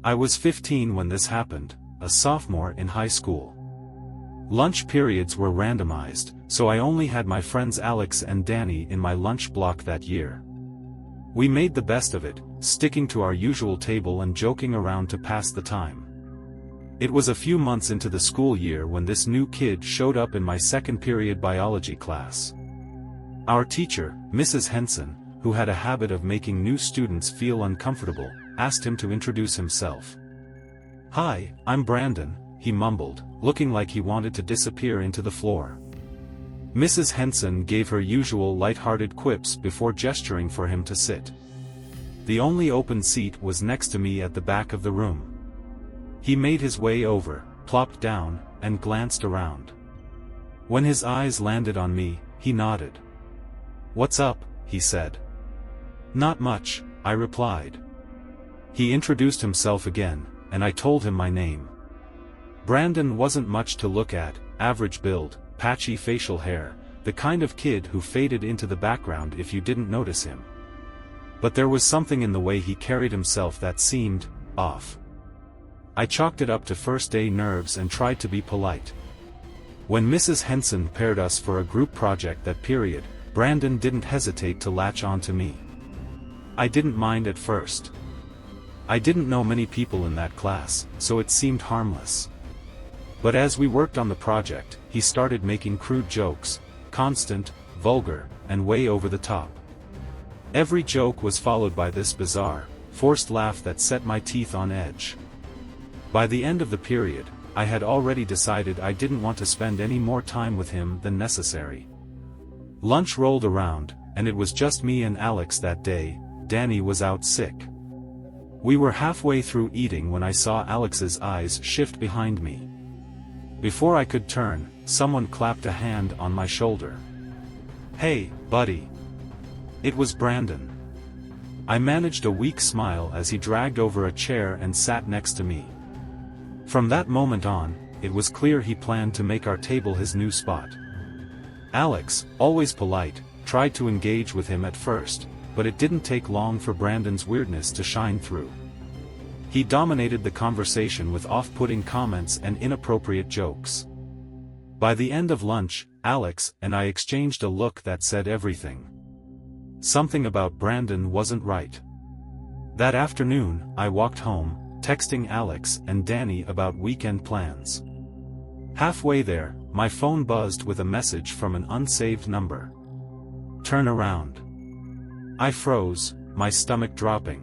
I was 15 when this happened, a sophomore in high school. Lunch periods were randomized, so I only had my friends Alex and Danny in my lunch block that year. We made the best of it, sticking to our usual table and joking around to pass the time. It was a few months into the school year when this new kid showed up in my second period biology class. Our teacher, Mrs. Henson, who had a habit of making new students feel uncomfortable, asked him to introduce himself. "Hi, I'm Brandon," he mumbled, looking like he wanted to disappear into the floor. Mrs. Henson gave her usual light-hearted quips before gesturing for him to sit. The only open seat was next to me at the back of the room. He made his way over, plopped down, and glanced around. When his eyes landed on me, he nodded. "What's up?" he said. "Not much," I replied. He introduced himself again, and I told him my name. Brandon wasn't much to look at, average build, patchy facial hair, the kind of kid who faded into the background if you didn't notice him. But there was something in the way he carried himself that seemed off. I chalked it up to first-day nerves and tried to be polite. When Mrs. Henson paired us for a group project that period, Brandon didn't hesitate to latch on to me. I didn't mind at first. I didn't know many people in that class, so it seemed harmless. But as we worked on the project, he started making crude jokes, constant, vulgar, and way over the top. Every joke was followed by this bizarre, forced laugh that set my teeth on edge. By the end of the period, I had already decided I didn't want to spend any more time with him than necessary. Lunch rolled around, and it was just me and Alex that day. Danny was out sick. We were halfway through eating when I saw Alex's eyes shift behind me. Before I could turn, someone clapped a hand on my shoulder. "Hey, buddy." It was Brandon. I managed a weak smile as he dragged over a chair and sat next to me. From that moment on, it was clear he planned to make our table his new spot. Alex, always polite, tried to engage with him at first, but it didn't take long for Brandon's weirdness to shine through. He dominated the conversation with off-putting comments and inappropriate jokes. By the end of lunch, Alex and I exchanged a look that said everything. Something about Brandon wasn't right. That afternoon, I walked home, texting Alex and Danny about weekend plans. Halfway there, my phone buzzed with a message from an unsaved number. "Turn around." I froze, my stomach dropping.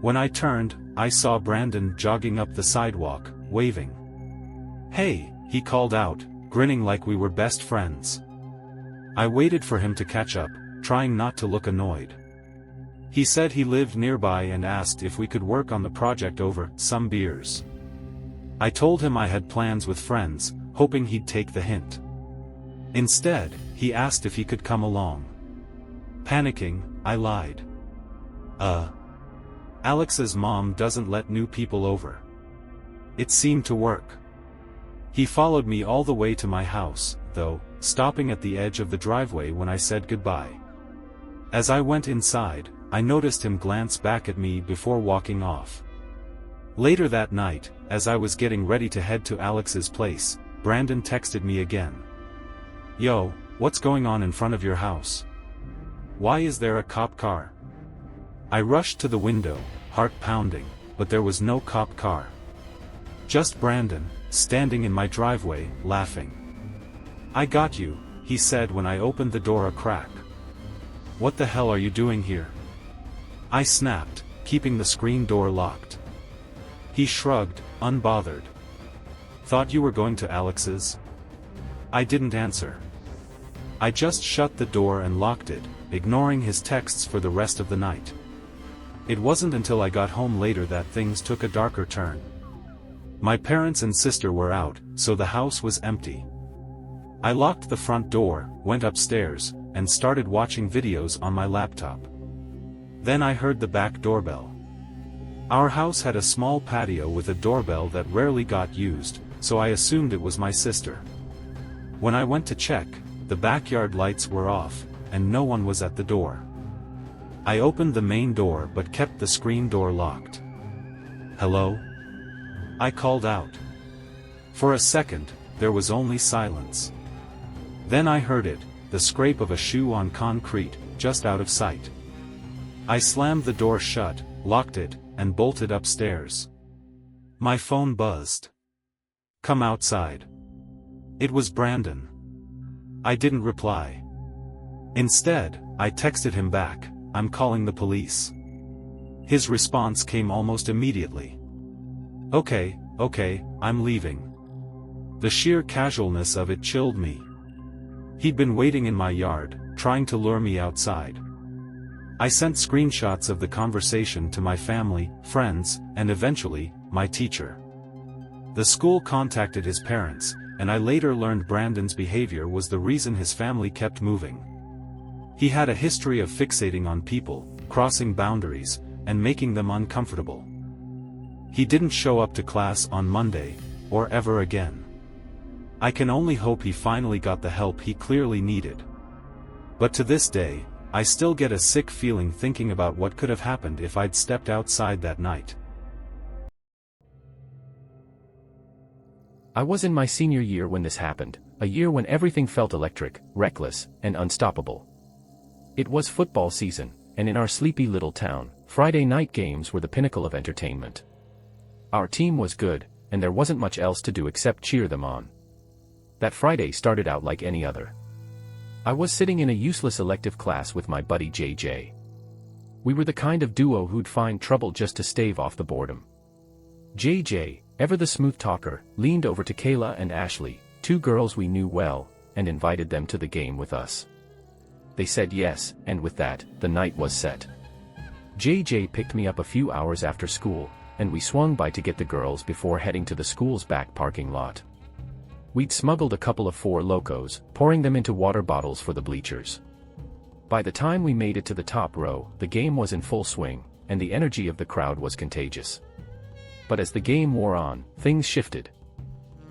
When I turned, I saw Brandon jogging up the sidewalk, waving. "Hey," he called out, grinning like we were best friends. I waited for him to catch up, trying not to look annoyed. He said he lived nearby and asked if we could work on the project over some beers. I told him I had plans with friends, hoping he'd take the hint. Instead, he asked if he could come along. Panicking, I lied. Alex's mom doesn't let new people over." It seemed to work. He followed me all the way to my house, though, stopping at the edge of the driveway when I said goodbye. As I went inside, I noticed him glance back at me before walking off. Later that night, as I was getting ready to head to Alex's place, Brandon texted me again. "Yo, what's going on in front of your house? Why is there a cop car?" I rushed to the window, heart pounding, but there was no cop car. Just Brandon, standing in my driveway, laughing. "I got you," he said when I opened the door a crack. "What the hell are you doing here?" I snapped, keeping the screen door locked. He shrugged, unbothered. "Thought you were going to Alex's?" I didn't answer. I just shut the door and locked it, ignoring his texts for the rest of the night. It wasn't until I got home later that things took a darker turn. My parents and sister were out, so the house was empty. I locked the front door, went upstairs, and started watching videos on my laptop. Then I heard the back doorbell. Our house had a small patio with a doorbell that rarely got used, so I assumed it was my sister. When I went to check, the backyard lights were off, and no one was at the door. I opened the main door but kept the screen door locked. "Hello?" I called out. For a second, there was only silence. Then I heard it, the scrape of a shoe on concrete, just out of sight. I slammed the door shut, locked it, and bolted upstairs. My phone buzzed. "Come outside." It was Brandon. I didn't reply. Instead, I texted him back, "I'm calling the police." His response came almost immediately. Okay, I'm leaving." The sheer casualness of it chilled me. He'd been waiting in my yard, trying to lure me outside. I sent screenshots of the conversation to my family, friends, and eventually, my teacher. The school contacted his parents, and I later learned Brandon's behavior was the reason his family kept moving. He had a history of fixating on people, crossing boundaries, and making them uncomfortable. He didn't show up to class on Monday, or ever again. I can only hope he finally got the help he clearly needed. But to this day, I still get a sick feeling thinking about what could have happened if I'd stepped outside that night. I was in my senior year when this happened, a year when everything felt electric, reckless, and unstoppable. It was football season, and in our sleepy little town, Friday night games were the pinnacle of entertainment. Our team was good, and there wasn't much else to do except cheer them on. That Friday started out like any other. I was sitting in a useless elective class with my buddy JJ. We were the kind of duo who'd find trouble just to stave off the boredom. JJ, ever the smooth talker, leaned over to Kayla and Ashley, two girls we knew well, and invited them to the game with us. They said yes, and with that, the night was set. JJ picked me up a few hours after school, and we swung by to get the girls before heading to the school's back parking lot. We'd smuggled a couple of Four Locos, pouring them into water bottles for the bleachers. By the time we made it to the top row, the game was in full swing, and the energy of the crowd was contagious. But as the game wore on, things shifted.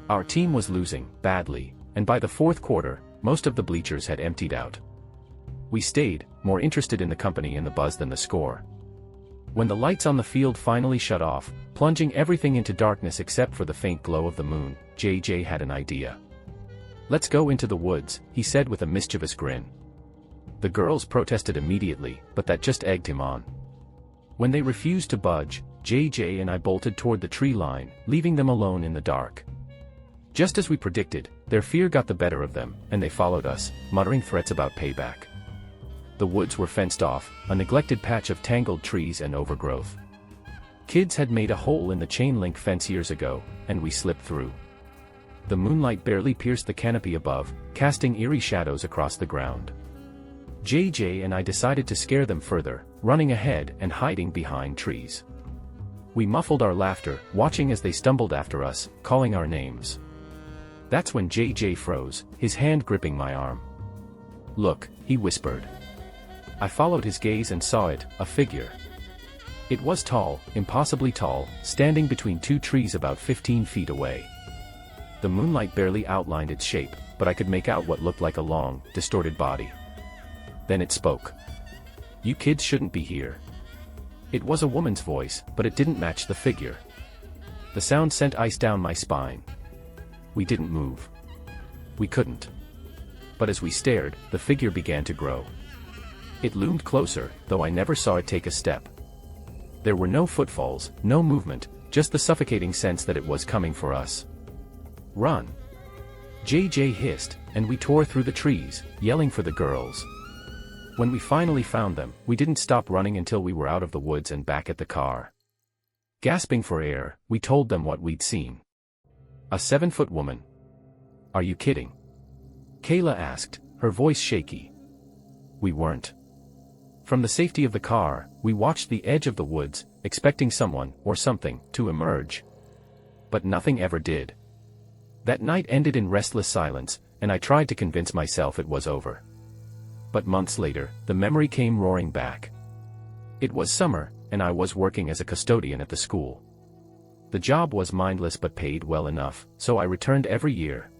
Our team was losing, badly, and by the fourth quarter, most of the bleachers had emptied out. We stayed, more interested in the company and the buzz than the score. When the lights on the field finally shut off, plunging everything into darkness except for the faint glow of the moon, JJ had an idea. "Let's go into the woods," he said with a mischievous grin. The girls protested immediately, but that just egged him on. When they refused to budge, JJ and I bolted toward the tree line, leaving them alone in the dark. Just as we predicted, their fear got the better of them, and they followed us, muttering threats about payback. The woods were fenced off, a neglected patch of tangled trees and overgrowth. Kids had made a hole in the chain-link fence years ago, and we slipped through. The moonlight barely pierced the canopy above, casting eerie shadows across the ground. JJ and I decided to scare them further, running ahead and hiding behind trees. We muffled our laughter, watching as they stumbled after us, calling our names. That's when JJ froze, his hand gripping my arm. "Look," he whispered. I followed his gaze and saw it, a figure. It was tall, impossibly tall, standing between two trees about 15 feet away. The moonlight barely outlined its shape, but I could make out what looked like a long, distorted body. Then it spoke. "You kids shouldn't be here." It was a woman's voice, but it didn't match the figure. The sound sent ice down my spine. We didn't move. We couldn't. But as we stared, the figure began to grow. It loomed closer, though I never saw it take a step. There were no footfalls, no movement, just the suffocating sense that it was coming for us. "Run!" JJ hissed, and we tore through the trees, yelling for the girls. When we finally found them, we didn't stop running until we were out of the woods and back at the car. Gasping for air, we told them what we'd seen. A 7-foot woman. "Are you kidding?" Kayla asked, her voice shaky. We weren't. From the safety of the car, we watched the edge of the woods, expecting someone, or something, to emerge. But nothing ever did. That night ended in restless silence, and I tried to convince myself it was over. But months later, the memory came roaring back. It was summer, and I was working as a custodian at the school. The job was mindless but paid well enough, so I returned every year.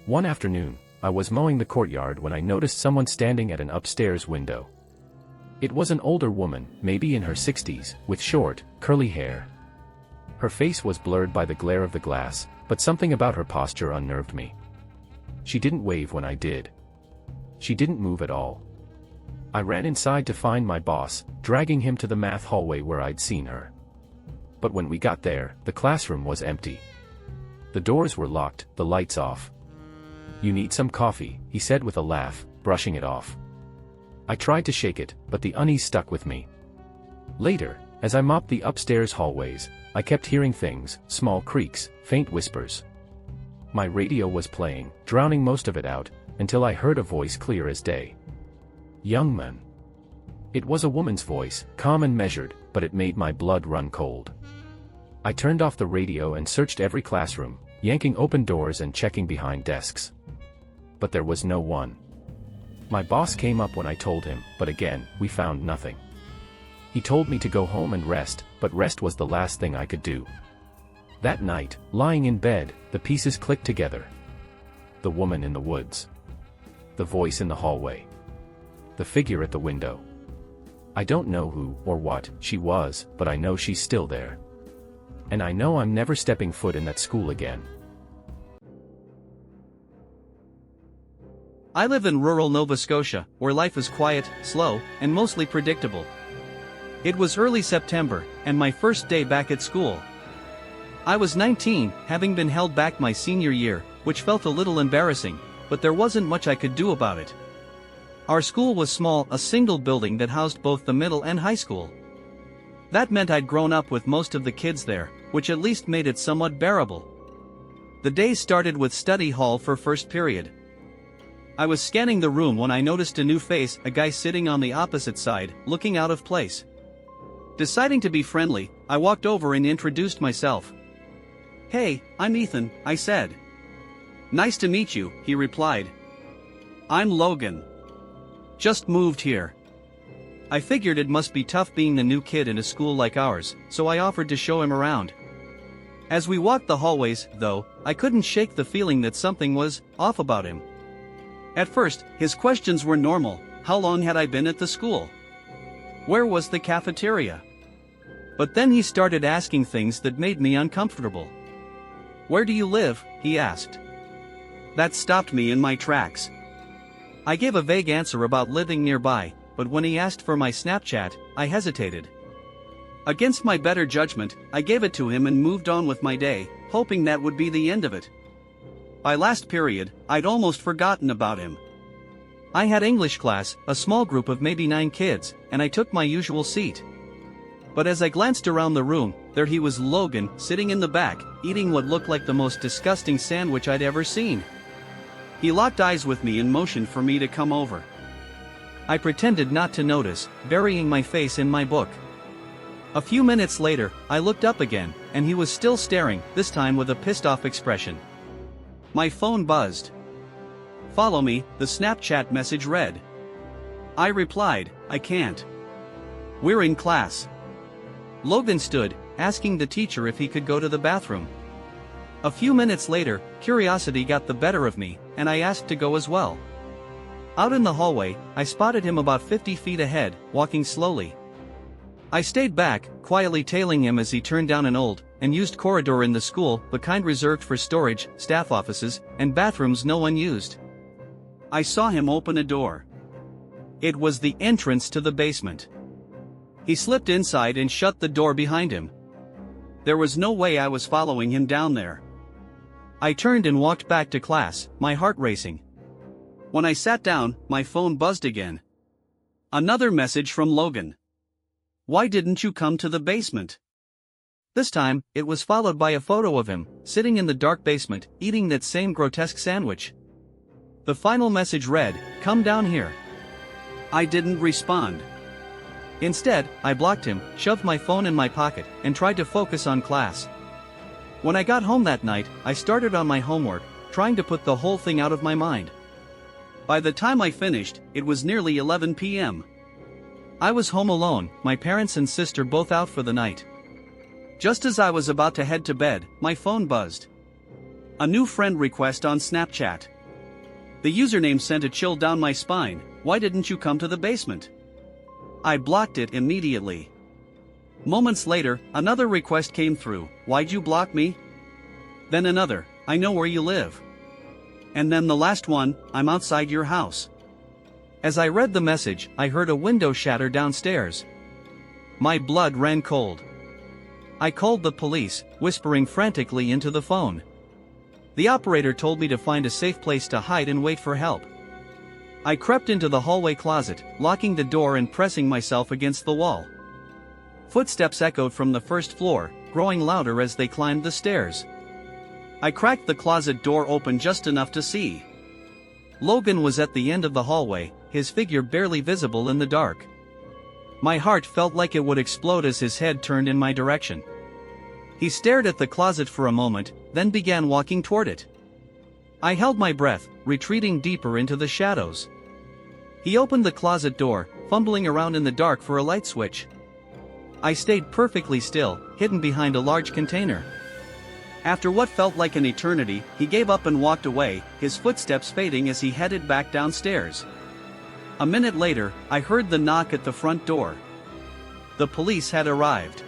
One afternoon, I was mowing the courtyard when I noticed someone standing at an upstairs window. It was an older woman, maybe in her 60s, with short, curly hair. Her face was blurred by the glare of the glass, but something about her posture unnerved me. She didn't wave when I did. She didn't move at all. I ran inside to find my boss, dragging him to the math hallway where I'd seen her. But when we got there, the classroom was empty. The doors were locked, the lights off. "You need some coffee," he said with a laugh, brushing it off. I tried to shake it, but the unease stuck with me. Later, as I mopped the upstairs hallways, I kept hearing things, small creaks, faint whispers. My radio was playing, drowning most of it out, until I heard a voice clear as day. "Young man." It was a woman's voice, calm and measured, but it made my blood run cold. I turned off the radio and searched every classroom, yanking open doors and checking behind desks. But there was no one. My boss came up when I told him, but again, we found nothing. He told me to go home and rest, but rest was the last thing I could do. That night, lying in bed, the pieces clicked together. The woman in the woods. The voice in the hallway. The figure at the window. I don't know who or what she was, but I know she's still there. And I know I'm never stepping foot in that school again. I live in rural Nova Scotia, where life is quiet, slow, and mostly predictable. It was early September, and my first day back at school. I was 19, having been held back my senior year, which felt a little embarrassing, but there wasn't much I could do about it. Our school was small, a single building that housed both the middle and high school. That meant I'd grown up with most of the kids there, which at least made it somewhat bearable. The day started with study hall for first period. I was scanning the room when I noticed a new face, a guy sitting on the opposite side, looking out of place. Deciding to be friendly, I walked over and introduced myself. "Hey, I'm Ethan," I said. "Nice to meet you," he replied. "I'm Logan. Just moved here." I figured it must be tough being the new kid in a school like ours, so I offered to show him around. As we walked the hallways, though, I couldn't shake the feeling that something was off about him. At first, his questions were normal. How long had I been at the school? Where was the cafeteria? But then he started asking things that made me uncomfortable. "Where do you live?" he asked. That stopped me in my tracks. I gave a vague answer about living nearby, but when he asked for my Snapchat, I hesitated. Against my better judgment, I gave it to him and moved on with my day, hoping that would be the end of it. By last period, I'd almost forgotten about him. I had English class, a small group of maybe 9 kids, and I took my usual seat. But as I glanced around the room, there he was, Logan, sitting in the back, eating what looked like the most disgusting sandwich I'd ever seen. He locked eyes with me and motioned for me to come over. I pretended not to notice, burying my face in my book. A few minutes later, I looked up again, and he was still staring, this time with a pissed-off expression. My phone buzzed. "Follow me," the Snapchat message read. I replied, "I can't. We're in class." Logan stood, asking the teacher if he could go to the bathroom. A few minutes later, curiosity got the better of me, and I asked to go as well. Out in the hallway, I spotted him about 50 feet ahead, walking slowly. I stayed back, quietly tailing him as he turned down an old and used corridor in the school, the kind reserved for storage, staff offices, and bathrooms no one used. I saw him open a door. It was the entrance to the basement. He slipped inside and shut the door behind him. There was no way I was following him down there. I turned and walked back to class, my heart racing. When I sat down, my phone buzzed again. Another message from Logan. "Why didn't you come to the basement?" This time, it was followed by a photo of him, sitting in the dark basement, eating that same grotesque sandwich. The final message read, "Come down here." I didn't respond. Instead, I blocked him, shoved my phone in my pocket, and tried to focus on class. When I got home that night, I started on my homework, trying to put the whole thing out of my mind. By the time I finished, it was nearly 11 p.m. I was home alone, my parents and sister both out for the night. Just as I was about to head to bed, my phone buzzed. A new friend request on Snapchat. The username sent a chill down my spine. "Why didn't you come to the basement?" I blocked it immediately. Moments later, another request came through. Why'd you block me? Then another, I know where you live. And then the last one, I'm outside your house. As I read the message, I heard a window shatter downstairs. My blood ran cold. I called the police, whispering frantically into the phone. The operator told me to find a safe place to hide and wait for help. I crept into the hallway closet, locking the door and pressing myself against the wall. Footsteps echoed from the first floor, growing louder as they climbed the stairs. I cracked the closet door open just enough to see. Logan was at the end of the hallway, his figure barely visible in the dark. My heart felt like it would explode as his head turned in my direction. He stared at the closet for a moment, then began walking toward it. I held my breath, retreating deeper into the shadows. He opened the closet door, fumbling around in the dark for a light switch. I stayed perfectly still, hidden behind a large container. After what felt like an eternity, he gave up and walked away, his footsteps fading as he headed back downstairs. A minute later, I heard the knock at the front door. The police had arrived.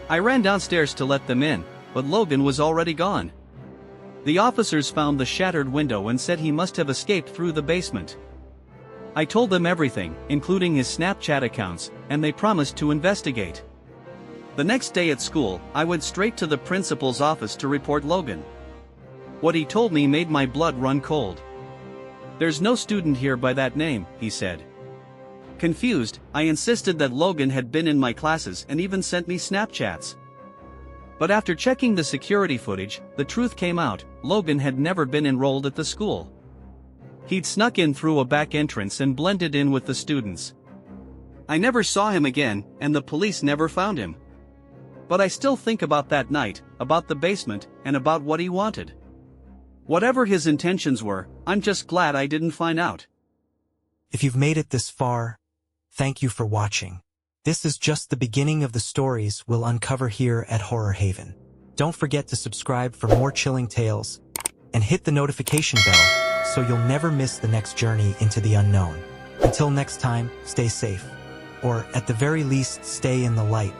I ran downstairs to let them in, but Logan was already gone. The officers found the shattered window and said he must have escaped through the basement. I told them everything, including his Snapchat accounts, and they promised to investigate. The next day at school, I went straight to the principal's office to report Logan. What he told me made my blood run cold. There's no student here by that name, he said. Confused, I insisted that Logan had been in my classes and even sent me Snapchats. But after checking the security footage, the truth came out: Logan had never been enrolled at the school. He'd snuck in through a back entrance and blended in with the students. I never saw him again, and the police never found him. But I still think about that night, about the basement, and about what he wanted. Whatever his intentions were, I'm just glad I didn't find out. If you've made it this far, thank you for watching. This is just the beginning of the stories we'll uncover here at Horror Haven. Don't forget to subscribe for more chilling tales, and hit the notification bell so you'll never miss the next journey into the unknown. Until next time, stay safe, or at the very least, stay in the light.